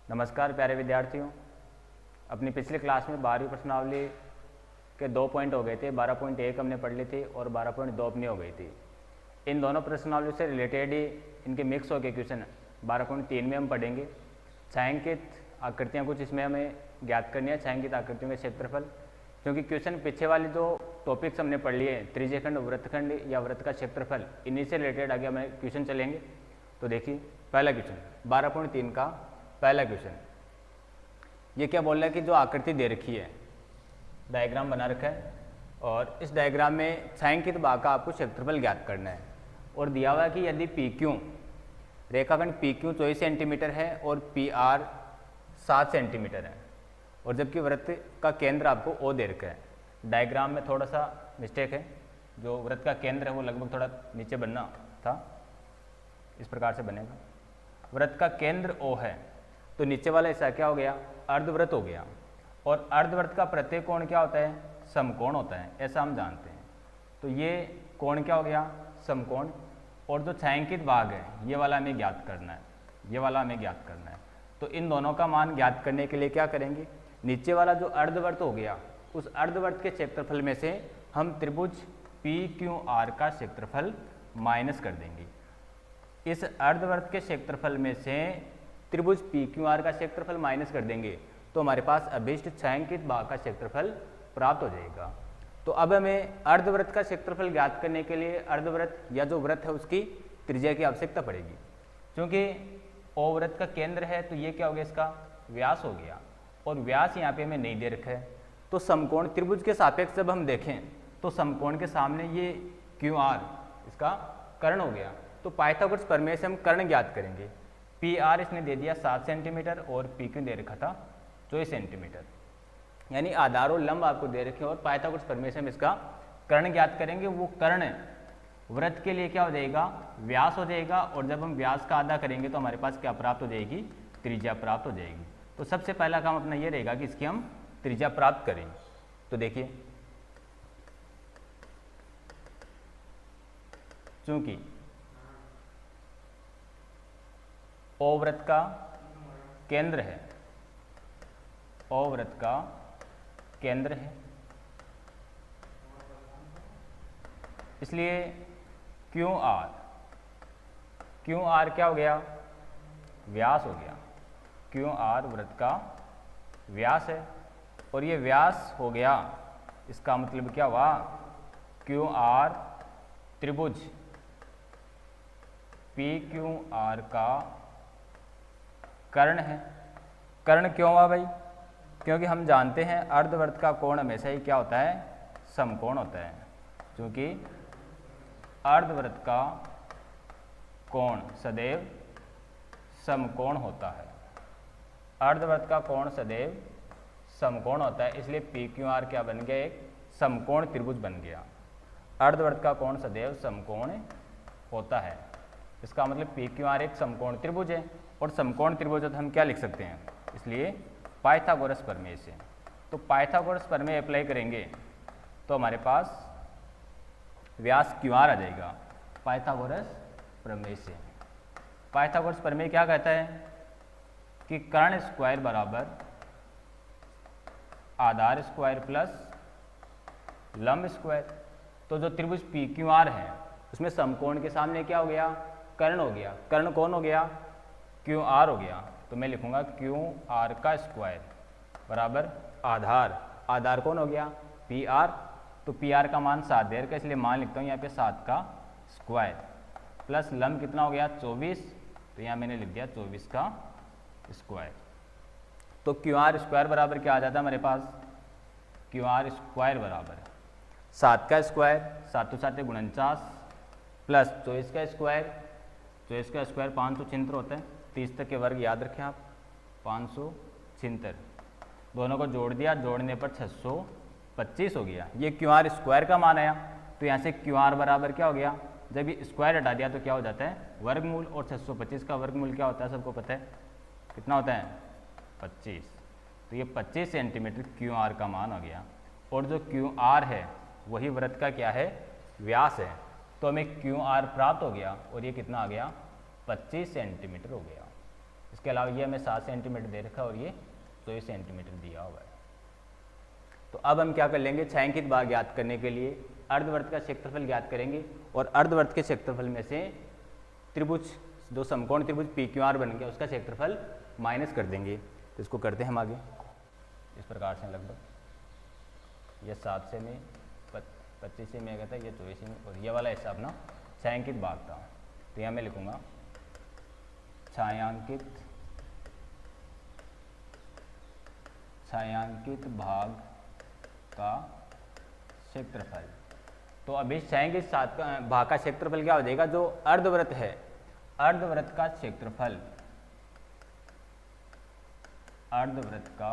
नमस्कार प्यारे विद्यार्थियों। अपनी पिछली क्लास में 12वीं प्रश्नावली के 2 पॉइंट हो गए थे। 12.1 हमने पढ़ ली थी और 12.2 अपनी हो गई थी। इन दोनों प्रश्नावलियों से रिलेटेड ही इनके मिक्स हो गए क्वेश्चन 12.3 में हम पढ़ेंगे। छायांकित आकृतियाँ कुछ इसमें हमें ज्ञात करनी है, छायांकित आकृतियों के क्षेत्रफल, क्योंकि क्वेश्चन पीछे वाली जो टॉपिक्स हमने पढ़ लिए त्रिज्यखंड, वृत्तखंड या वृत्त का क्षेत्रफल, इन्हीं से रिलेटेड आगे हमें क्वेश्चन चलेंगे। तो देखिए पहला क्वेश्चन 12.3 का पहला क्वेश्चन, ये क्या बोल रहा है कि जो आकृति दे रखी है, डायग्राम बना रखा है और इस डायग्राम में छायांकित भाग का आपको क्षेत्रफल ज्ञात करना है और दिया हुआ है कि यदि PQ रेखाखंड PQ 24 सेंटीमीटर है और PR 7 सेंटीमीटर है और जबकि वृत्त का केंद्र आपको O दे रखा है। डायग्राम में थोड़ा सा मिस्टेक है, जो वृत्त का केंद्र है वो लगभग थोड़ा नीचे बनना था, इस प्रकार से बनेगा। वृत्त का केंद्र O है तो नीचे वाला हिस्सा क्या हो गया, अर्धवृत्त हो गया। और अर्धवृत्त का प्रत्येक कोण क्या होता है, समकोण होता है, ऐसा हम जानते हैं। तो ये कोण क्या हो गया, समकोण। और जो छायांकित भाग है ये वाला हमें ज्ञात करना है, ये वाला हमें ज्ञात करना है। तो इन दोनों का मान ज्ञात करने के लिए क्या करेंगे, नीचे वाला जो अर्धवृत्त हो गया उस अर्धवृत्त के क्षेत्रफल में से हम त्रिभुज PQR का क्षेत्रफल माइनस कर देंगे। इस अर्धवृत्त के क्षेत्रफल में से त्रिभुज PQR का क्षेत्रफल माइनस कर देंगे तो हमारे पास अभिष्ट छायांकित भाग का क्षेत्रफल प्राप्त हो जाएगा। तो अब हमें अर्धवृत्त का क्षेत्रफल ज्ञात करने के लिए अर्धवृत्त या जो वृत्त है उसकी त्रिज्या की आवश्यकता पड़ेगी। क्योंकि O वृत्त का केंद्र है तो ये क्या हो गया, इसका व्यास हो गया और व्यास यहाँ पे हमें नहीं दे रखा है। तो समकोण त्रिभुज के सापेक्ष जब हम देखें तो समकोण के सामने ये QR इसका कर्ण हो गया। तो पाइथागोरस प्रमेय से हम कर्ण ज्ञात करेंगे। PR इसने दे दिया 7 सेंटीमीटर और PQ दे रखा था 24 सेंटीमीटर, यानी आधार और लंब आपको दे रखे और पाइथागोरस प्रमेय से हम इसका कर्ण ज्ञात करेंगे। वो कर्ण वृत्त के लिए क्या हो जाएगा, व्यास हो जाएगा। और जब हम व्यास का आधा करेंगे तो हमारे पास क्या प्राप्त हो जाएगी, त्रिज्या प्राप्त हो जाएगी। तो सबसे पहला काम अपना ये रहेगा कि इसकी हम त्रिज्या प्राप्त करें। तो देखिए, चूंकि O वृत्त का केंद्र है, O वृत्त का केंद्र है, इसलिए QR क्या हो गया, व्यास हो गया। QR वृत्त का व्यास है और ये व्यास हो गया, इसका मतलब क्या हुआ, QR त्रिभुज PQR का कर्ण है। कर्ण क्यों हुआ भाई, क्योंकि हम जानते हैं अर्धवृत्त का कोण हमेशा ही क्या होता है, समकोण होता है। क्योंकि अर्धवृत्त का कोण सदैव समकोण होता है, अर्धवृत्त का कोण सदैव समकोण होता है, इसलिए PQR क्या बन गया, एक समकोण त्रिभुज बन गया। अर्धवृत्त का कोण सदैव समकोण होता है, इसका मतलब PQR एक समकोण त्रिभुज है। और समकोण त्रिभुज तो हम क्या लिख सकते हैं, इसलिए पाइथागोरस प्रमेय से। तो पाइथागोरस प्रमेय अप्लाई करेंगे तो हमारे पास व्यास QR आ जाएगा पाइथागोरस प्रमेय से। पाइथागोरस प्रमेय क्या कहता है कि कर्ण स्क्वायर बराबर आधार स्क्वायर प्लस लंब स्क्वायर। तो जो त्रिभुज PQR है उसमें समकोण के सामने क्या हो गया, कर्ण हो गया। कर्ण कौन हो गया, QR हो गया। तो मैं लिखूंगा QR का स्क्वायर बराबर आधार, आधार कौन हो गया, PR। तो PR का मान 7 दे रखा है, इसलिए मान लिखता हूँ यहाँ पे 7 का स्क्वायर प्लस लंब कितना हो गया, 24। तो यहाँ मैंने लिख दिया 24 का स्क्वायर। तो QR स्क्वायर बराबर क्या आ जाता है हमारे पास, QR स्क्वायर बराबर 7 का स्क्वायर, 7 7 49 प्लस 24 का स्क्वायर, 24 का स्क्वायर 576 होता है। 30 तक के वर्ग याद रखें आप, 576। दोनों को जोड़ दिया, जोड़ने पर 625 हो गया। ये QR स्क्वायर का मान आया। तो यहाँ से QR बराबर क्या हो गया, जब ये स्क्वायर हटा दिया तो क्या हो जाता है, वर्गमूल। और 625 का वर्गमूल क्या होता है, सबको पता है कितना होता है, 25। तो ये 25 सेंटीमीटर QR का मान आ गया। और जो QR है वही वृत्त का क्या है, व्यास है। तो हमें QR प्राप्त हो गया और ये कितना आ गया, 25 सेंटीमीटर हो गया। इसके अलावा ये हमें 7 सेंटीमीटर दे रखा है और ये 24 सेंटीमीटर दिया हुआ है। तो अब हम क्या कर लेंगे, छायांकित भाग ज्ञात करने के लिए अर्धवृत्त का क्षेत्रफल ज्ञात करेंगे और अर्धवृत्त के क्षेत्रफल में से त्रिभुज, जो समकोण त्रिभुज PQR बन गया, उसका क्षेत्रफल माइनस कर देंगे। तो इसको करते हैं हम आगे इस प्रकार से, लगभग ये 7 से में 25 से में गया था, ये 24 में, और ये वाला हिस्सा अपना छायांकित भाग था। तो यहाँ मैं लिखूँगा छायांकित भाग का क्षेत्रफल। तो अभी छायांकित भाग का क्षेत्रफल क्या हो जाएगा, जो अर्धवृत्त है, अर्धवृत्त का क्षेत्रफल, अर्धवृत्त का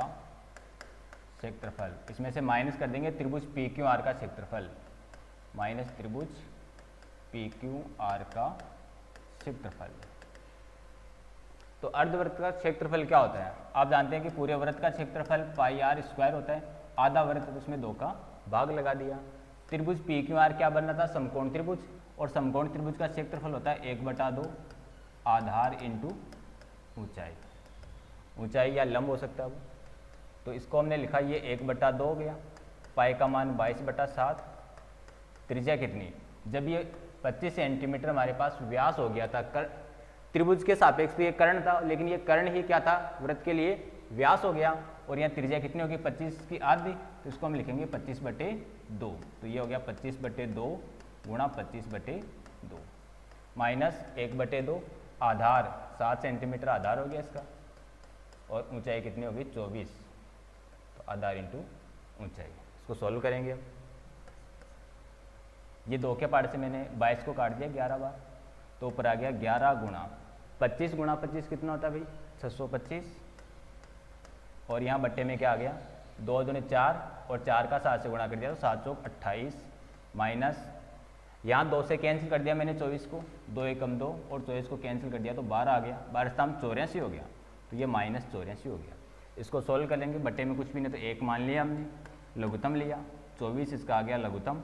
क्षेत्रफल, इसमें से माइनस कर देंगे त्रिभुज PQR का क्षेत्रफल, माइनस त्रिभुज PQR का क्षेत्रफल। तो अर्धवृत्त का क्षेत्रफल क्या होता है, आप जानते हैं कि पूरे वृत्त का क्षेत्रफल πr² होता है, आधा वृत्त तो उसमें 2 का भाग लगा दिया। त्रिभुज PQR क्या बनना था, समकोण त्रिभुज, और समकोण त्रिभुज का क्षेत्रफल होता है 1/2 आधार इंटू ऊंचाई, ऊंचाई या लंब हो सकता है वो। तो इसको हमने लिखा, ये 1/2 हो गया, पाई का मान 22/7, त्रिज्या कितनी, जब ये 25 सेंटीमीटर हमारे पास व्यास हो गया था, त्रिभुज के सापेक्ष ये कर्ण था, लेकिन ये कर्ण ही क्या था, वृत्त के लिए व्यास हो गया, और यहाँ त्रिज्या कितनी होगी, 25 की आधी, तो इसको हम लिखेंगे 25/2। तो ये हो गया 25/2 गुणा 25/2 माइनस 1/2, आधार 7 सेंटीमीटर आधार हो गया इसका, और ऊंचाई कितनी होगी 24, तो आधार इंटू ऊंचाई। इसको सॉल्व करेंगे हम। ये 2 के पार्ट से मैंने 22 को काट दिया 11 बार, तो ऊपर आ गया 11 गुणा 25 गुणा 25 कितना होता है भाई, 625, और यहाँ बट्टे में क्या आ गया, 2 दूनी 4, और 4 का 7 से गुणा कर दिया तो 7 चौक 28, माइनस यहाँ 2 से कैंसिल कर दिया मैंने 24 को, 2 एकम 2, और 24 को कैंसिल कर दिया तो 12 आ गया, 12 84 हो गया, तो ये -84 हो गया। इसको सोल्व कर लेंगे, बट्टे में कुछ भी नहीं तो 1 मान लिया हमने, लघुत्तम लिया, 24 इसका आ गया लघुत्तम,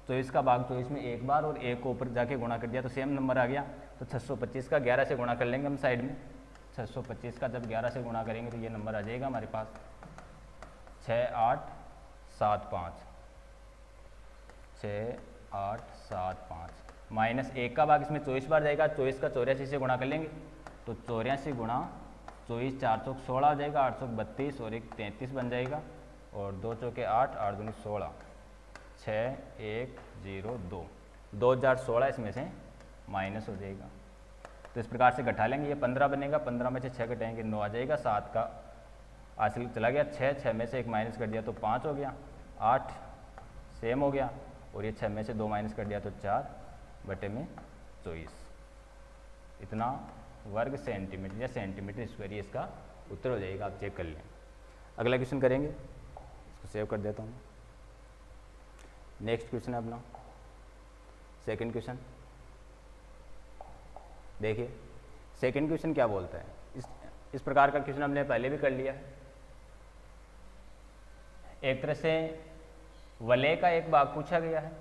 24 का भाग 24 में 1 बार, और 1 को ऊपर जाके गुणा कर दिया तो सेम नंबर आ गया। तो 625 का 11 से गुणा कर लेंगे हम साइड में, 625 का जब 11 से गुणा करेंगे तो ये नंबर आ जाएगा हमारे पास 6875, 6875, माइनस 1 का भाग इसमें 24 बार जाएगा, 24 का 84 से गुणा कर लेंगे तो 84 गुणा 24, 4 चौक 16 हो जाएगा, 8 चौक 32, और 1 33 बन जाएगा, और 2 चौके 8, 8 दूनी 16, 6102, 2016 इसमें से माइनस हो जाएगा। तो इस प्रकार से घटा लेंगे, ये 15 बनेगा, 15 में से 6 घटाएंगे 9 आ जाएगा, 7 का हासिल चला गया, 6 में से 1 माइनस कर दिया तो 5 हो गया, 8 सेम हो गया, और ये 6 में से 2 माइनस कर दिया तो 4/24, इतना वर्ग सेंटीमीटर या सेंटीमीटर स्क्वायर, ये इसका उत्तर हो जाएगा, आप चेक कर लें। अगला क्वेश्चन करेंगे, इसको सेव कर देता हूँ। नेक्स्ट क्वेश्चन है अपना सेकंड क्वेश्चन। देखिए सेकंड क्वेश्चन क्या बोलता है, इस प्रकार का क्वेश्चन हमने पहले भी कर लिया है। एक तरह से वलय का एक भाग पूछा गया है।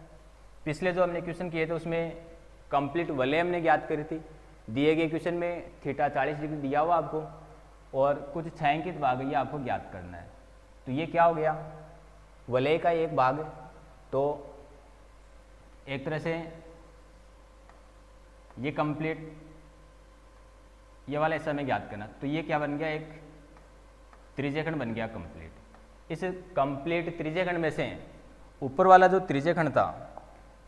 पिछले जो हमने क्वेश्चन किए थे उसमें कंप्लीट वलय हमने ज्ञात करी थी। दिए गए क्वेश्चन में थीटा 40 डिग्री दिया हुआ आपको, और कुछ छायांकित भाग ये आपको ज्ञात करना है। तो ये क्या हो गया, वलय का एक भाग, तो एक तरह से ये कंप्लीट ये वाला हिस्सा में ज्ञात करना। तो ये क्या बन गया, एक त्रिज्यखंड बन गया कंप्लीट। इस कंप्लीट त्रिज्यखंड में से ऊपर वाला जो त्रिज्यखंड था,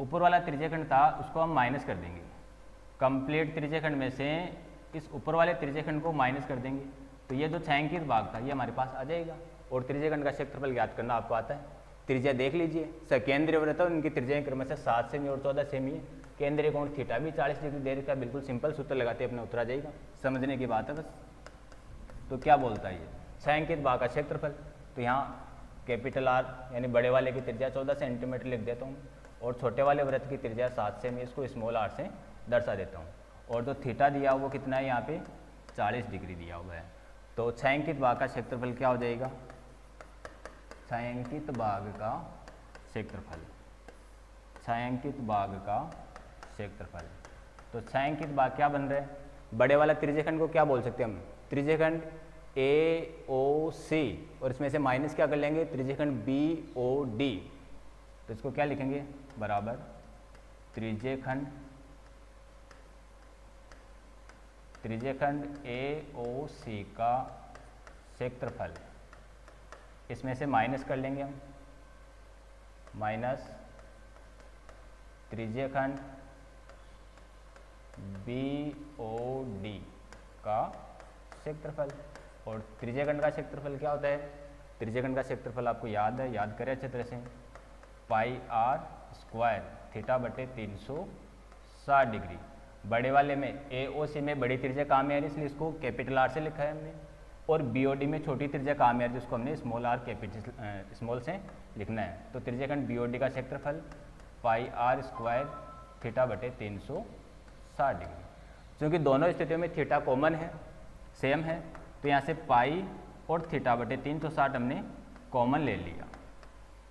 ऊपर वाला त्रिज्यखंड था उसको हम माइनस कर देंगे। कंप्लीट त्रिज्यखंड में से इस ऊपर वाले त्रिज्यखंड को माइनस कर देंगे, तो ये जो छायांकित भाग था ये हमारे पास आ जाएगा। और त्रिज्यखंड का क्षेत्रफल ज्ञात करना आपको आता है। त्रिज्या देख लीजिए, सकेंद्रीय वृत्त है, उनकी त्रिज्या क्रमशः 7 सेमी और 14 सेमी है। केंद्रीय कोण थीटा भी 40 डिग्री दे रखा है। बिल्कुल सिंपल सूत्र लगाते अपने उत्तर आ जाएगा, समझने की बात है बस। तो क्या बोलता है ये, छायांकित भाग का क्षेत्रफल। तो यहाँ कैपिटल R यानी बड़े वाले की त्रिज्या 14 सेंटीमीटर लिख देता हूँ, और छोटे वाले वृत्त की त्रिज्या 7 सेमी, इसको स्मॉल r से दर्शा देता हूँ। और जो थीटा दिया हुआ वो कितना है, यहाँ पे 40 डिग्री दिया हुआ है। तो छायांकित भाग का क्षेत्रफल क्या हो जाएगा, छायांकित भाग का क्षेत्रफल, छायांकित भाग का क्षेत्रफल। तो छायांकित भाग क्या बन रहा है, बड़े वाला त्रिज्यखंड को क्या बोल सकते हैं हम, त्रिज्यखंड AOC और इसमें से माइनस क्या कर लेंगे, त्रिज्यखंड BOD। तो इसको क्या लिखेंगे, बराबर त्रिज्यखंड AOC का क्षेत्रफल, इसमें से माइनस कर लेंगे हम, माइनस त्रिज्यखंड BOD का क्षेत्रफल। और त्रिज्यखंड का क्षेत्रफल क्या होता है, त्रिज्यखंड का क्षेत्रफल आपको याद है, याद करें अच्छे तरह से, पाई आर स्क्वायर थीटा बटे 360 डिग्री। बड़े वाले में AOC में बड़ी त्रिज्या काम है इसलिए इसको कैपिटल R से लिखा है हमने, और BOD में छोटी त्रिज्या काम है जिसको हमने स्मॉल r कैपिटल स्मॉल से लिखना है। तो त्रिज्यखंड BOD का क्षेत्रफल पाई आर स्क्वायर थीटा बटे 360 डिग्री। क्योंकि दोनों स्थितियों में थीटा कॉमन है, सेम है, तो यहाँ से पाई और थीटा बटे 360 हमने कॉमन ले लिया।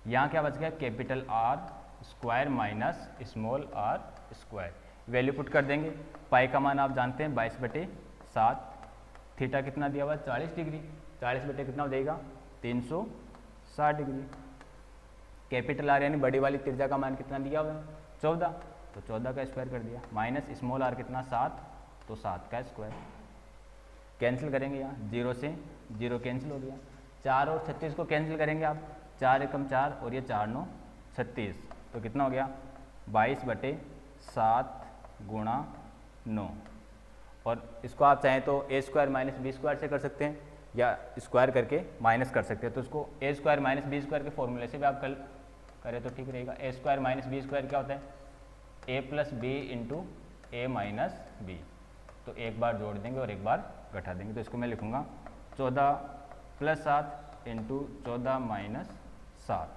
यहाँ क्या बच गया, capital R square minus small r square. Value put कर देंगे, पाई का मान आप जानते हैं 22/7, थीटा कितना दिया हुआ 40 डिग्री, 40 बटे कितना हो जाएगा 360 डिग्री। कैपिटल R यानी बड़ी वाली त्रिज्या का मान कितना दिया हुआ है 14, तो 14 का स्क्वायर कर दिया, माइनस स्मॉल r कितना 7, तो 7 का स्क्वायर। कैंसिल करेंगे, यहाँ 0 से 0 कैंसिल हो गया, 4 और 36 को कैंसिल करेंगे आप, 4 एकम 4 और ये 4 9 36, तो कितना हो गया 22/7 गुणा 9। और इसको आप चाहें तो a square minus B square से कर सकते हैं या स्क्वायर करके माइनस कर सकते हैं। तो इसको a square minus B square के फॉर्मूले से भी आप कल करें तो ठीक रहेगा। a square minus B square क्या होता है, a plus B into A minus B. तो एक बार जोड़ देंगे और एक बार घटा देंगे, तो इसको मैं लिखूंगा 14 + 7 इंटू 14 - 7।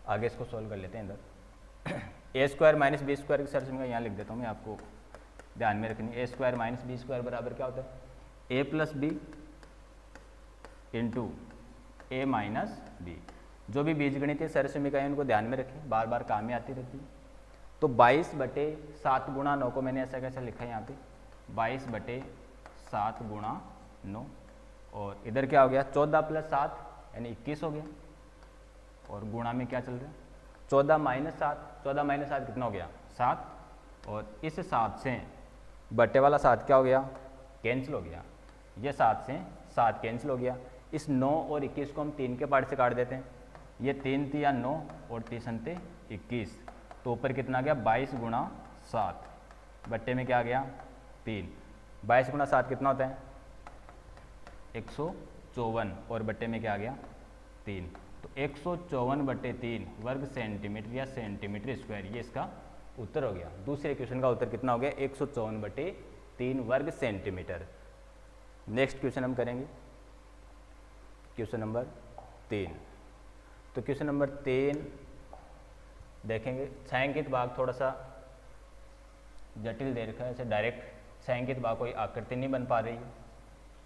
आगे इसको सॉल्व कर लेते हैं इधर। a square minus B square की सर्च में यहाँ लिख देता हूँ मैं, आपको ध्यान में रखनी। a square minus B square बराबर क्या होता है, a plus B into A minus B. जो भी बीजगणितीय सरसमीका है उनको ध्यान में रखें, बार बार काम में आती रहती है। तो 22/7 गुणा 9 को मैंने ऐसा कैसा लिखा है यहाँ पे, 22/7 गुणा 9, और इधर क्या हो गया 14 + 7 यानी 21 हो गया, और गुणा में क्या चल रहा है 14 - 7, 14 - 7 कितना हो गया 7, और इस 7 से बट्टे वाला 7 क्या हो गया कैंसिल हो गया, ये 7 से 7 कैंसिल हो गया। इस 9 और 21 को हम 3 के पार्ट से काट देते हैं, ये 3 × 3 = 9 और 3 × 21, तो ऊपर कितना आ गया 22 × 7, बट्टे में क्या आ गया 3। 22 × 7 कितना होता है 154, और बट्टे में क्या आ गया 3, तो 154/3 वर्ग सेंटीमीटर या सेंटीमीटर स्क्वायर, ये इसका उत्तर हो गया। दूसरे क्वेश्चन का उत्तर कितना हो गया 154/3 वर्ग सेंटीमीटर। नेक्स्ट क्वेश्चन हम करेंगे क्वेश्चन नंबर 3। तो क्वेश्चन नंबर 3 देखेंगे, छायांकित भाग थोड़ा सा जटिल दे रखा है, ऐसे डायरेक्ट छायांकित भाग कोई आकृति नहीं बन पा रही है।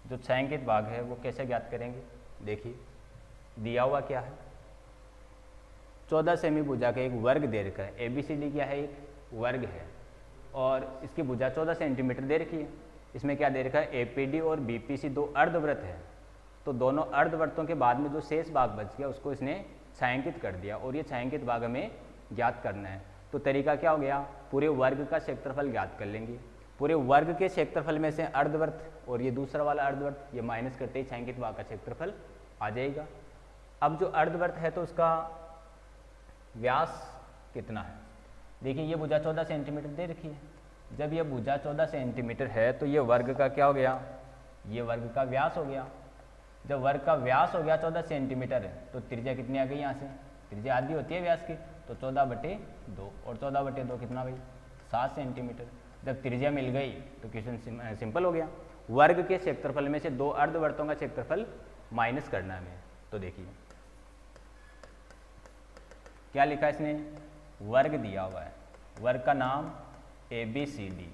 जो छायांकित भाग है वो कैसे ज्ञात करेंगे, देखिए दिया हुआ क्या है, 14 सेमी भुजा का एक वर्ग दे रखा है, ABCD क्या है एक वर्ग है, और इसकी भुजा 14 सेंटीमीटर दे रखी है। इसमें क्या दे रखा है APD और BPC 2 अर्धवृत्त है, तो दोनों अर्धवृत्तों के बाद में जो शेष भाग बच गया उसको इसने छायांकित कर दिया, और ये छायांकित भाग हमें ज्ञात करना है। तो तरीका क्या हो गया, पूरे वर्ग का क्षेत्रफल ज्ञात कर लेंगे। पूरे वर्ग के क्षेत्रफल में से अर्धवृत्त और ये दूसरा वाला अर्धवृत्त ये माइनस करते ही छायांकित भाग का क्षेत्रफल आ जाएगा। अब जो अर्धवृत्त है तो उसका व्यास कितना है, देखिए ये भुजा 14 सेंटीमीटर दे रखी है। जब ये भुजा 14 सेंटीमीटर है तो ये वर्ग का क्या हो गया, ये वर्ग का व्यास हो गया। जब वर्ग का व्यास हो गया 14 सेंटीमीटर है तो त्रिज्या कितनी आ गई, यहाँ से त्रिज्या आधी होती है व्यास की, तो 14/2, और 14/2 कितना भाई 7 सेंटीमीटर। जब त्रिज्या मिल गई तो क्वेश्चन सिंपल हो गया। वर्ग के क्षेत्रफल में से 2 अर्धवृत्तों का क्षेत्रफल माइनस करना है हमें। तो देखिए क्या लिखा है इसने, वर्ग दिया हुआ है, वर्ग का नाम ABCD,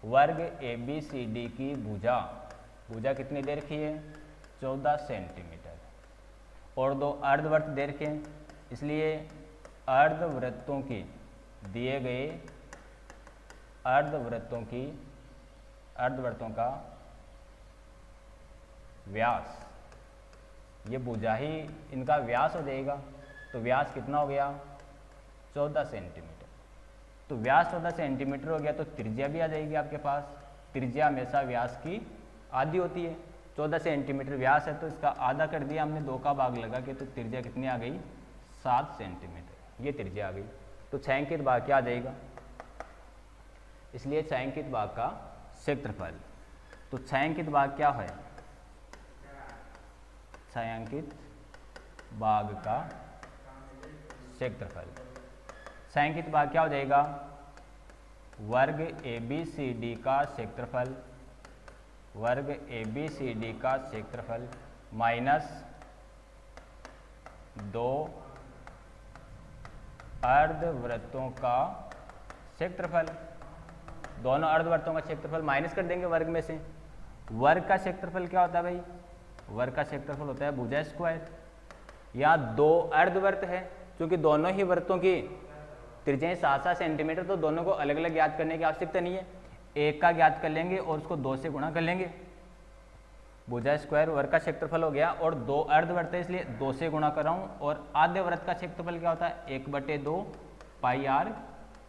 वर्ग ABCD की भुजा कितनी दे रखी है 14 सेंटीमीटर, और 2 अर्धवृत्त दे रखे हैं, इसलिए अर्धवृत्तों की दिए गए अर्धवृत्तों का व्यास, ये भुजा ही इनका व्यास हो जाएगा। तो व्यास कितना हो गया? 14 सेंटीमीटर। तो व्यास 14 सेंटीमीटर हो गया तो त्रिज्या भी आ जाएगी आपके पास। त्रिज्या हमेशा व्यास की आधी होती है। 14 सेंटीमीटर व्यास है तो इसका आधा कर दिया हमने, 2 का भाग लगा के, तो त्रिज्या कितनी आ गई? 7 सेंटीमीटर। ये त्रिज्या आ गई। तो छायांकित भाग क्या आ जाएगा? इसलिए छायांकित भाग का क्षेत्रफल, तो छायांकित भाग क्या है? छायांकित भाग का क्षेत्रफल। छायांकित भाग क्या हो जाएगा? वर्ग ABCD का क्षेत्रफल, वर्ग ABCD का क्षेत्रफल माइनस 2 अर्धवृत्तों का क्षेत्रफल। दोनों अर्धवृत्तों का क्षेत्रफल माइनस कर देंगे वर्ग में से। वर्ग का क्षेत्रफल क्या होता है भाई? वर्ग का क्षेत्रफल होता है भुजा स्क्वायर। यहाँ 2 अर्धवृत्त है, क्योंकि दोनों ही वृत्तों की त्रिज्याएं 7-7 सेंटीमीटर, तो दोनों को अलग अलग ज्ञात करने की आवश्यकता नहीं है। एक का ज्ञात कर लेंगे और उसको 2 से गुणा कर लेंगे। भुजा स्क्वायर वर्ग का क्षेत्रफल हो गया, और 2 अर्धवृत्त है इसलिए 2 से गुणा कर रहा हूँ। और आधे वृत्त का क्षेत्रफल क्या होता है? 1/2 पाई आर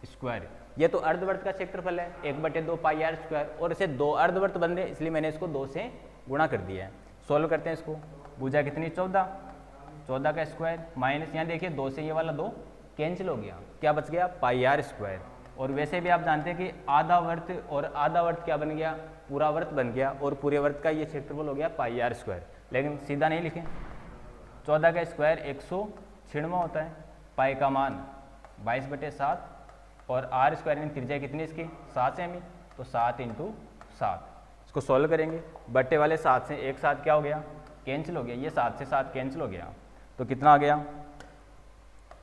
स्क्वायर। ये तो अर्धवृत्त का क्षेत्रफल है, 1/2 पाई आर स्क्वायर, और इसे 2 अर्धवृत्त बन रहे इसलिए मैंने इसको 2 से गुणा कर दिया है। सोल्व करते हैं इसको। भुजा कितनी? 14 का स्क्वायर माइनस, यहाँ देखिए 2 से ये वाला 2 कैंसिल हो गया, क्या बच गया? पाई आर स्क्वायर। और वैसे भी आप जानते हैं कि आधा वर्त और आधा वर्त क्या बन गया? पूरा वर्त बन गया, और पूरे वर्त का ये क्षेत्रफल हो गया पाई आर स्क्वायर। लेकिन सीधा नहीं लिखें, 14 का स्क्वायर 196 होता है, पाई का मान 22/7, और आर स्क्वायर यानी त्रिज्या कितनी इसकी? 7 सेमी, तो 7 × 7। इसको सॉल्व करेंगे। बट्टे वाले 7 से एक साथ क्या हो गया? कैंसिल हो गया। ये 7 से 7 कैंसिल हो गया, तो कितना आ गया?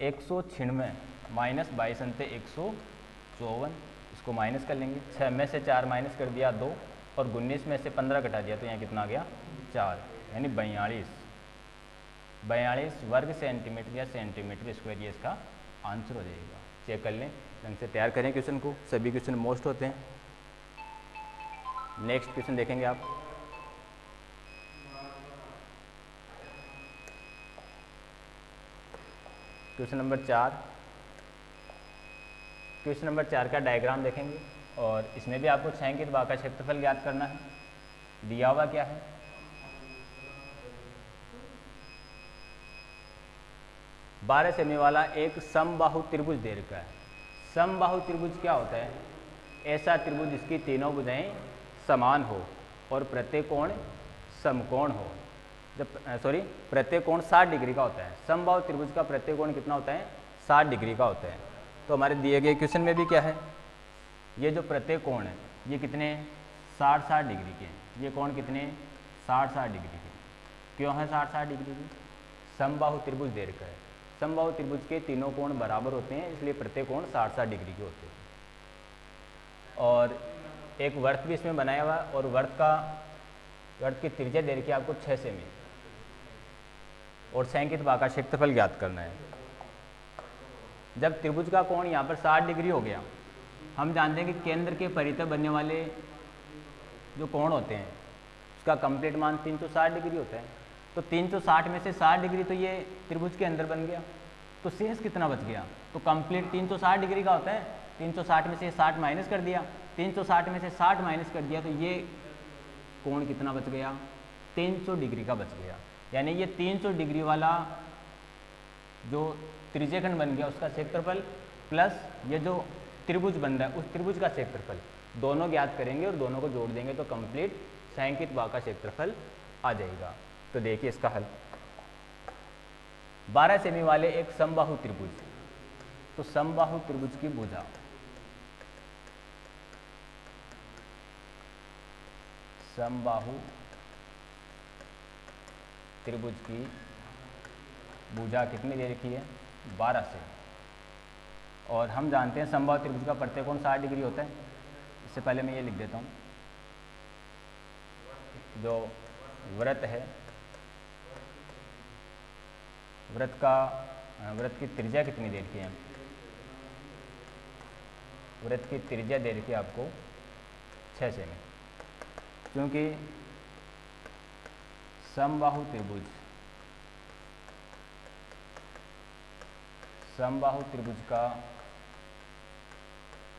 196 माइनस 22 × 154। इसको माइनस कर लेंगे। 6 में से 4 माइनस कर दिया 2, और 19 में से 15 घटा दिया, तो यहाँ कितना आ गया? 4, यानी 42 वर्ग सेंटीमीटर या सेंटीमीटर स्क्वायर, ये इसका आंसर हो जाएगा। चेक कर लें, ढंग से तैयार करें क्वेश्चन को। सभी क्वेश्चन मोस्ट होते हैं। नेक्स्ट क्वेश्चन देखेंगे आप। Question number 4। क्वेश्चन नंबर 4 का डायग्राम देखेंगे, और इसमें भी आपको छायांकित भाग का क्षेत्रफल ज्ञात करना है। दिया हुआ क्या है? 12 सेमी वाला एक समबाहु त्रिभुज दे रखा है। समबाहु त्रिभुज क्या होता है? ऐसा त्रिभुज जिसकी तीनों भुजाएं समान हो और प्रत्येक कोण समकोण हो। प्रत्येक कोण 60 डिग्री का होता है। समबाहु त्रिभुज का प्रत्येक कोण कितना होता है? 60 डिग्री का होता है। तो हमारे दिए गए क्वेश्चन में भी क्या है? ये जो प्रत्येक कोण है ये कितने? 60-60 डिग्री के हैं। ये कोण कितने? 60-60 डिग्री के। क्यों है 60-60 डिग्री की? समबाहु त्रिभुज दे रखा है। समबाहु त्रिभुज के तीनों कोण बराबर होते हैं, इसलिए प्रत्येक कोण 60-60 डिग्री के होते हैं। और एक वर्त भी इसमें बनाया हुआ, और वर्त की त्रिज्या दे रखी है आपको 6 सेमी, और छायांकित भाग का क्षेत्रफल ज्ञात करना है। जब त्रिभुज का कोण यहाँ पर 60 डिग्री हो गया, हम जानते हैं कि केंद्र के परितः बनने वाले जो कोण होते हैं उसका कंप्लीट मान 360 डिग्री होता है। तो 360 में से 60 डिग्री तो ये त्रिभुज के अंदर बन गया, तो शेष कितना बच गया? तो कंप्लीट 360 डिग्री का होता है। 360 में से 60 माइनस कर दिया, 360 में से 60 माइनस कर दिया, तो ये कोण कितना बच गया? 300 डिग्री का बच गया। यानी ये 300 डिग्री वाला जो त्रिज्यखंड बन गया उसका क्षेत्रफल प्लस ये जो त्रिभुज बन रहा है उस त्रिभुज का क्षेत्रफल, दोनों ज्ञात करेंगे और दोनों को जोड़ देंगे तो कंप्लीट छायांकित भाग का क्षेत्रफल आ जाएगा। तो देखिए इसका हल। 12 सेमी वाले एक समबाहु त्रिभुज, तो समबाहु त्रिभुज की भुजा समबाहु त्रिभुज की भुजा कितनी दे रखी है? 12 से। और हम जानते हैं समबाहु त्रिभुज का प्रत्येक कोण 60 डिग्री होता है। इससे पहले मैं ये लिख देता हूँ, जो वृत्त है, वृत्त की त्रिज्या कितनी दे रखी है? वृत्त की त्रिज्या दे रखी है आपको 6 सेमी, क्योंकि समबाहु त्रिभुज, समबाहु त्रिभुज का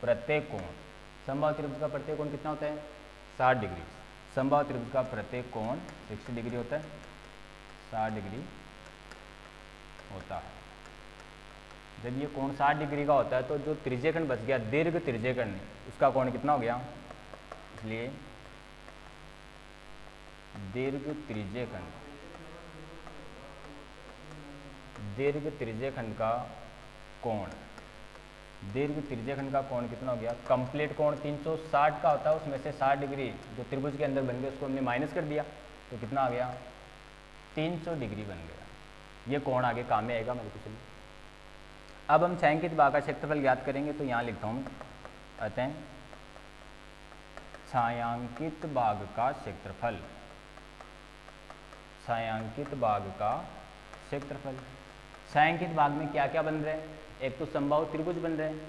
प्रत्येक कोण, समबाहु त्रिभुज का प्रत्येक कोण कितना होता है 60 डिग्री। समबाहु त्रिभुज का प्रत्येक कोण 60 डिग्री होता है, 60 डिग्री होता है। जब ये कोण 60 डिग्री का होता है तो जो त्रिज्यखंड बच गया, दीर्घ त्रिज्यखंड, उसका कोण कितना हो गया, इसलिए दीर्घ त्रिज्यखंड, दीर्घ त्रिज्यखंड का कोण, दीर्घ त्रिज्यखंड का कोण कितना हो गया, कंप्लीट कोण 360 का होता है, उसमें से 60 डिग्री जो त्रिभुज के अंदर बन गया उसको हमने माइनस कर दिया, तो कितना आ गया 300 डिग्री बन गया। ये कोण आगे काम में आएगा मेरे को। चलिए अब हम छायांकित भाग का क्षेत्रफल ज्ञात करेंगे, तो यहाँ लिखता हूँ, अतः छायांकित भाग का क्षेत्रफल, छायांकित भाग का क्षेत्रफल। छायांकित भाग में क्या क्या बन रहे हैं, एक तो समबाहु त्रिभुज बन रहे हैं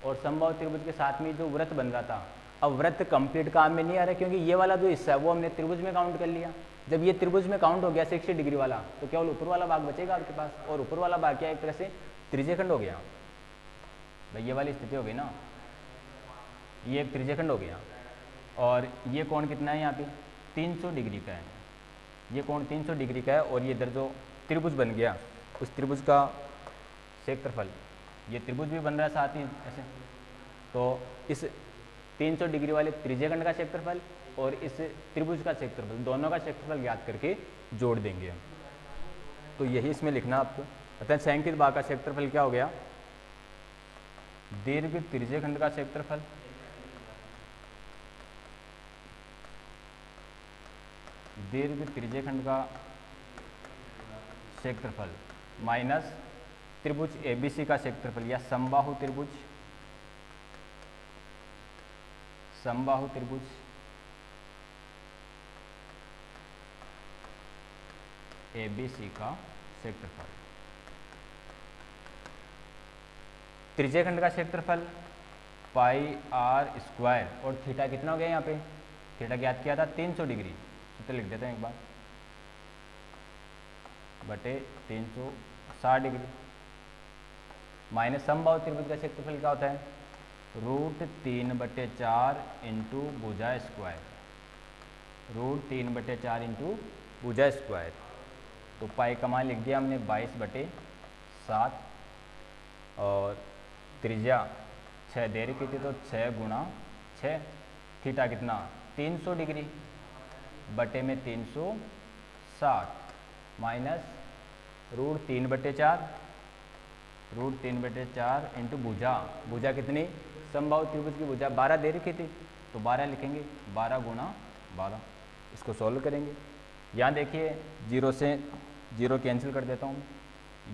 और समबाहु त्रिभुज के साथ में जो वृत्त बन रहा था, अब वृत्त कंप्लीट काम में नहीं आ रहा क्योंकि ये वाला जो हिस्सा है वो हमने त्रिभुज में काउंट कर लिया। जब ये त्रिभुज में काउंट हो गया 60 डिग्री वाला, तो केवल ऊपर वाला भाग बचेगा आपके पास, और ऊपर वाला भाग क्या एक तरह से त्रिज्यखंड हो गया भाई, ये वाली स्थिति हो गई ना, ये एक त्रिज्यखंड हो गया। और ये कोण कितना है यहाँ पे 300 डिग्री का है, ये कोण 300 डिग्री का है, और ये इधर जो त्रिभुज बन गया उस त्रिभुज का क्षेत्रफल, ये त्रिभुज भी बन रहा है साथ ही ऐसे, तो इस 300 डिग्री वाले त्रिज्यखंड का क्षेत्रफल और इस त्रिभुज का क्षेत्रफल, दोनों का क्षेत्रफल ज्ञात करके जोड़ देंगे हम। तो यही इसमें लिखना आपको। अतः छायांकित भाग का क्षेत्रफल क्या हो गया, दीर्घ त्रिज्यखंड का क्षेत्रफल दीर्घ त्रिज्यखंड का क्षेत्रफल माइनस त्रिभुज एबीसी का क्षेत्रफल या समबाहु त्रिभुज, समबाहु त्रिभुज एबीसी का क्षेत्रफल। त्रिज्यखंड का क्षेत्रफल पाई आर स्क्वायर, और थीटा कितना हो गया यहाँ पे, थीटा ज्ञात किया था 300 डिग्री, सूत्र लिख देते हैं एक बार, बटे 360 डिग्री माइनस समबाहु त्रिभुज का क्षेत्रफल क्या होता है, √3/4 इंटू भुजा स्क्वायर, √3/4 इंटू भुजा स्क्वायर। तो पाई का मान लिख दिया हमने 22/7, और त्रिज्या 6 दे रखी थी तो 6 गुणा 6, थीटा कितना 300 डिग्री बटे में 360 माइनस √3/4 इंटू भुजा, भुजा कितनी, समबाहु त्रिभुज की भुजा 12 दे रखी थी तो 12 लिखेंगे, 12 गुणा 12। इसको सॉल्व करेंगे। यहाँ देखिए 0 से 0 कैंसिल कर देता हूँ,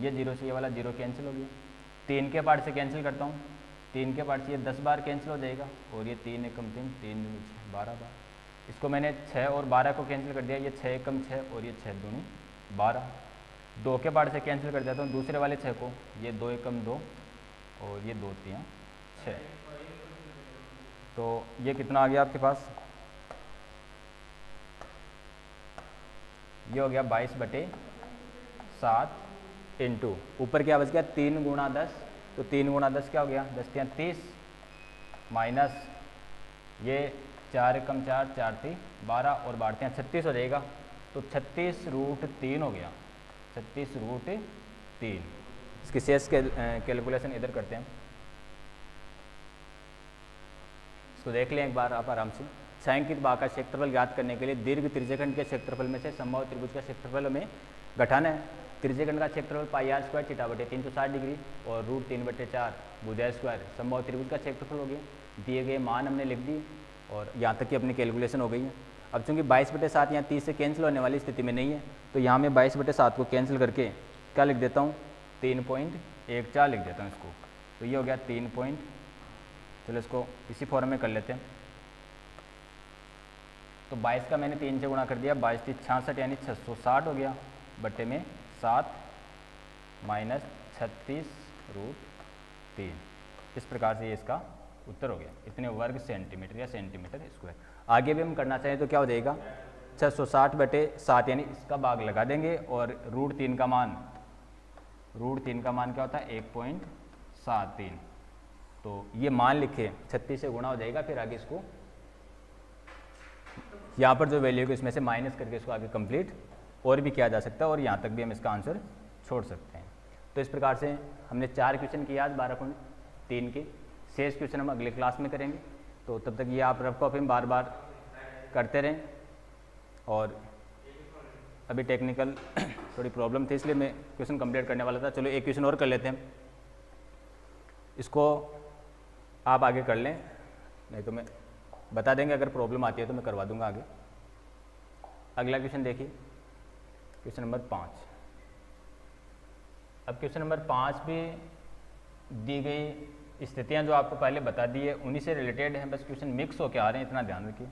ये 0 से ये वाला 0 कैंसिल हो गया, 3 के पार्ट से कैंसिल करता हूँ, 3 के पार्ट से ये 10 बार कैंसिल हो जाएगा, और ये 3 एकम 3, 3 दूनी 6, 12 बार। इसको मैंने 6 और 12 को कैंसिल कर दिया, ये 6 एकम 6 और ये 6 दूनी 12। 2 के पार्ट से कैंसिल कर देता हूँ दूसरे वाले 6 को, ये 2 एकम 2 और ये 2 3 6, तो ये कितना आ गया आपके पास, ये हो गया 22/7 इंटू ऊपर क्या बच गया 3 गुणा 10, तो 3 गुणा 10 क्या हो गया, 10 3 30 माइनस ये 4 एकम 4, 4 3 12 और 12 36 हो जाएगा, तो 36√3 हो गया, 36√3। इसकी शेष कैलकुलेशन इधर करते हैं, इसको देख लें एक बार आप आराम से। छायांकित भाग का क्षेत्रफल ज्ञात करने के लिए दीर्घ त्रिज्यखंड के क्षेत्रफल में से समबाहु त्रिभुज का क्षेत्रफल हमें घटाना है। त्रिज्यखंड का क्षेत्रफल पाई आर स्क्वायर थीटा बटे 360 डिग्री और √3/4 भुजा स्क्वायर समबाहु त्रिभुज का क्षेत्रफल हो गया। दिए गए मान हमने लिख दिए और यहाँ तक की अपनी कैलकुलेशन हो गई है। अब चूँकि 22/7 यहाँ 30 से कैंसिल होने वाली स्थिति में नहीं है, तो यहाँ मैं 22/7 को कैंसिल करके क्या लिख देता हूँ, 3.14 लिख देता हूँ इसको, तो ये हो गया 3 पॉइंट, चलो इसको इसी फॉर्म में कर लेते हैं। तो 22 का मैंने 3 से गुणा कर दिया, 22 3 66 यानी 660 हो गया, बट्टे में 7 माइनस 36√3। इस प्रकार से ये इसका उत्तर हो गया, इतने वर्ग सेंटीमीटर या सेंटीमीटर स्क्वायर। आगे भी हम करना चाहें तो क्या हो जाएगा, 660/7 यानी इसका भाग लगा देंगे और √3 का मान क्या होता है 1.73। तो ये मान लिखे 36 से गुणा हो जाएगा, फिर आगे इसको यहाँ पर जो वैल्यू है इसमें से माइनस करके इसको आगे कंप्लीट और भी किया जा सकता है और यहाँ तक भी हम इसका आंसर छोड़ सकते हैं। तो इस प्रकार से हमने 4 क्वेश्चन किए आज 12.3 के। शेष क्वेश्चन हम अगले क्लास में करेंगे। तो तब तक ये आप रफ कॉपी में बार बार करते रहें। और अभी टेक्निकल थोड़ी प्रॉब्लम थी इसलिए मैं क्वेश्चन कंप्लीट करने वाला था। चलो एक क्वेश्चन और कर लेते हैं, इसको आप आगे कर लें, नहीं तो मैं बता देंगे, अगर प्रॉब्लम आती है तो मैं करवा दूंगा आगे। अगला क्वेश्चन देखिए, क्वेश्चन नंबर 5। अब क्वेश्चन नंबर 5 भी दी गई स्थितियां जो आपको पहले बता दी है उन्हीं से रिलेटेड हैं, बस क्वेश्चन मिक्स होकर आ रहे हैं, इतना ध्यान रखिए।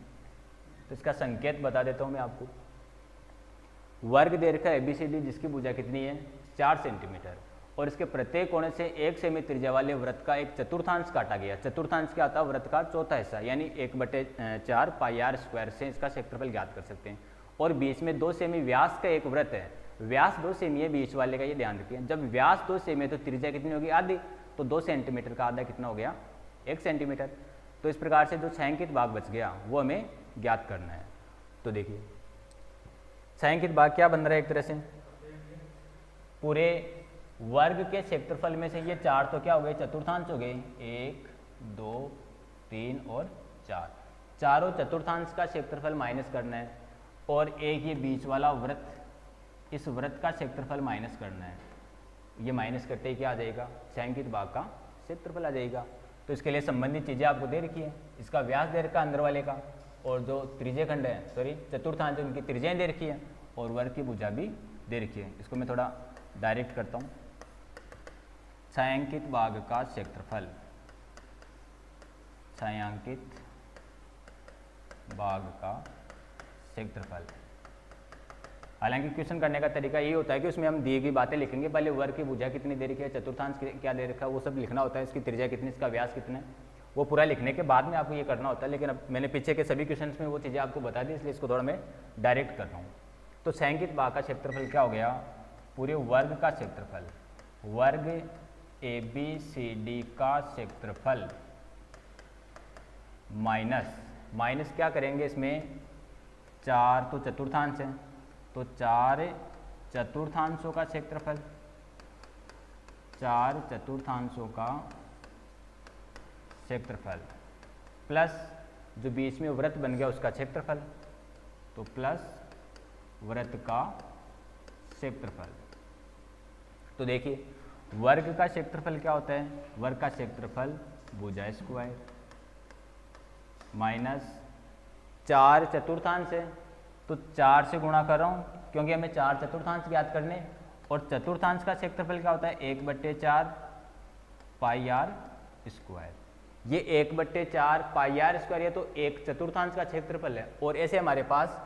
तो इसका संकेत बता देता हूं मैं आपको। वर्ग दीर्घ ABCD जिसकी भुजा कितनी है 4 सेंटीमीटर और इसके प्रत्येक कोने से 1 सेमी त्रिज्या वाले वृत्त का एक चतुर्थांश काटा गया। चतुर्थांश क्या होता है, वृत्त का चौथा हिस्सा, यानी 1/4 πr² से इसका क्षेत्रफल ज्ञात कर सकते हैं। और बीच में 2 सेमी व्यास का एक वृत्त है, व्यास 2 सेमी है बीच वाले का, ये ध्यान रखिए। जब व्यास 2 सेमी है तो त्रिज्या कितनी होगी आधी, तो 2 सेंटीमीटर का आधा कितना हो गया 1 सेंटीमीटर। तो इस प्रकार से जो छायांकित भाग बच गया वो हमें ज्ञात करना है। तो देखिए छायांकित भाग क्या बन रहा है, एक तरह से पूरे वर्ग के क्षेत्रफल में से ये 4 तो क्या हो गए चतुर्थांश हो गए, 1 2 3 और 4, चारों चतुर्थांश का क्षेत्रफल माइनस करना है। और एक ये बीच वाला वृत्त, इस वृत्त का क्षेत्रफल माइनस करना है। ये माइनस करते ही क्या आ जाएगा, छायांकित भाग का क्षेत्रफल आ जाएगा। तो इसके लिए संबंधित चीज़ें आपको दे रखी है, इसका व्यास दे रखा अंदर वाले का, और जो त्रिज्य खंड है सॉरी चतुर्थांश उनकी त्रिज्याएं दे रखी है, और वर्ग की भुजा भी दे रखी है। इसको मैं थोड़ा डायरेक्ट करता हूँ। छायांकित भाग का क्षेत्रफल, छायांकित भाग का क्षेत्रफल। हालांकि क्वेश्चन करने का तरीका यही होता है कि उसमें हम दी गई बातें लिखेंगे, पहले वर्ग की भुजा कितनी दे रखी है, चतुर्थांश क्या दे रखा है, वो सब लिखना होता है, इसकी त्रिज्या कितनी, इसका व्यास कितना है, वो पूरा लिखने के बाद में आपको ये करना होता है। लेकिन अब मैंने पीछे के सभी क्वेश्चंस में वो चीज़ें आपको बता दी, इसलिए इसको थोड़ा मैं डायरेक्ट कर रहा हूँ। तो छायांकित भाग का क्षेत्रफल क्या हो गया, पूरे वर्ग का क्षेत्रफल, वर्ग ABCD का क्षेत्रफल माइनस क्या करेंगे इसमें, 4 तो चतुर्थांश है, तो 4 चतुर्थांशों का क्षेत्रफल, 4 चतुर्थांशों का क्षेत्रफल प्लस जो बीच में वृत्त बन गया उसका क्षेत्रफल, तो प्लस वृत्त का क्षेत्रफल। तो देखिए वर्ग का क्षेत्रफल क्या होता है, वर्ग का क्षेत्रफल भुजा स्क्वायर माइनस 4 चतुर्थांश है, तो 4 से गुणा कर रहा हूँ क्योंकि हमें 4 चतुर्थांश ज्ञात करने, और चतुर्थांश का क्षेत्रफल क्या होता है 1/4 πr²। ये 1/4 πr², ये तो एक चतुर्थांश का क्षेत्रफल है, और ऐसे हमारे पास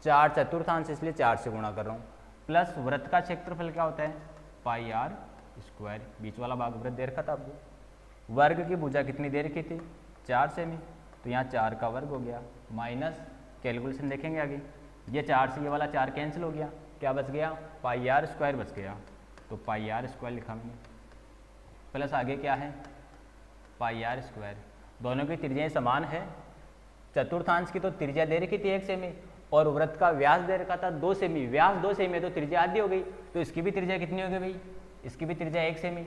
4 चतुर्थांश, इसलिए 4 से गुणा कर रहा हूँ, प्लस वृत्त का क्षेत्रफल क्या होता है πr², बीच वाला भाग वृत्त दे रखा था आपको। वर्ग की भुजा कितनी दे रखी थी 4 सेमी, तो यहाँ 4 का वर्ग हो गया, माइनस कैलकुलेशन देखेंगे आगे, ये 4 से ये वाला 4 कैंसिल हो गया, क्या बच गया πr² बच गया, तो πr² लिखा मैंने, प्लस आगे क्या है πr²। दोनों की त्रिज्याएं समान है, चतुर्थांश की तो त्रिज्या दे रखी थी 1 सेमी और वृत्त का व्यास दे रखा था 2 सेमी, व्यास 2 सेमी है तो त्रिज्या आधी हो गई, तो इसकी भी त्रिज्या कितनी हो गई भाई, इसकी भी त्रिज्या 1 सेमी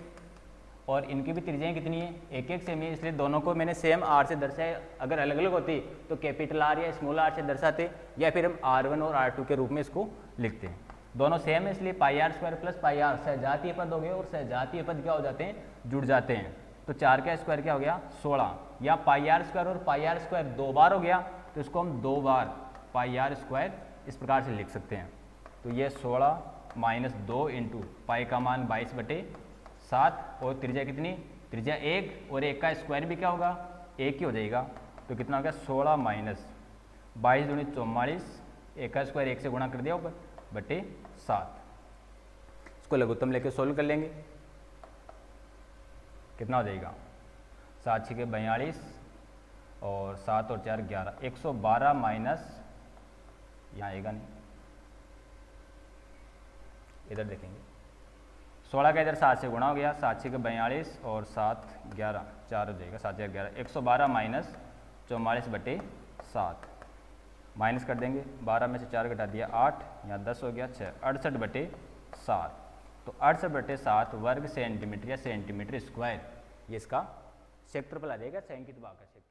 और इनकी भी त्रिज्याएं कितनी है 1-1 सेमी, इसलिए दोनों को मैंने सेम R से दर्शाया। अगर अलग अलग होती तो कैपिटल R या स्मॉल r से दर्शाते, या फिर हम R1 और R2 के रूप में इसको लिखते हैं। दोनों सेम है इसलिए πr² प्लस πr सहजातीय पद हो गए, और सहजातीय पद क्या हो जाते हैं, जुड़ जाते हैं। तो 4 का स्क्वायर क्या हो गया 16, या πr² और πr² 2 बार हो गया, तो इसको हम 2 बार πr² इस प्रकार से लिख सकते हैं। तो ये 16 माइनस 2 इंटू पाई का मान 22/7, और त्रिज्या कितनी, त्रिज्या 1, और 1 का स्क्वायर भी क्या होगा 1 ही हो जाएगा, तो कितना हो गया 16 माइनस 22 दूनी 44, 1 का स्क्वायर 1 से गुणा कर दिया ऊपर /7। इसको लघुत्तम लेके सोल्व कर लेंगे, कितना हो जाएगा 7 6 42 और 7 और 4 11, 112 माइनस यहाँ आएगा नहीं, इधर देखेंगे 16 का इधर 7 से गुणा हो गया, 7 6 42 और 7 11 4 हो जाएगा, 7 11 112 माइनस 44/7 माइनस कर देंगे, 12 में से 4 घटा दिया 8, यहाँ 10 हो गया 6, 68/7। तो 68/7 वर्ग सेंटीमीटर या सेंटीमीटर स्क्वायर ये इसका क्षेत्रफल आ जाएगा, संयुक्त भाग का क्षेत्र।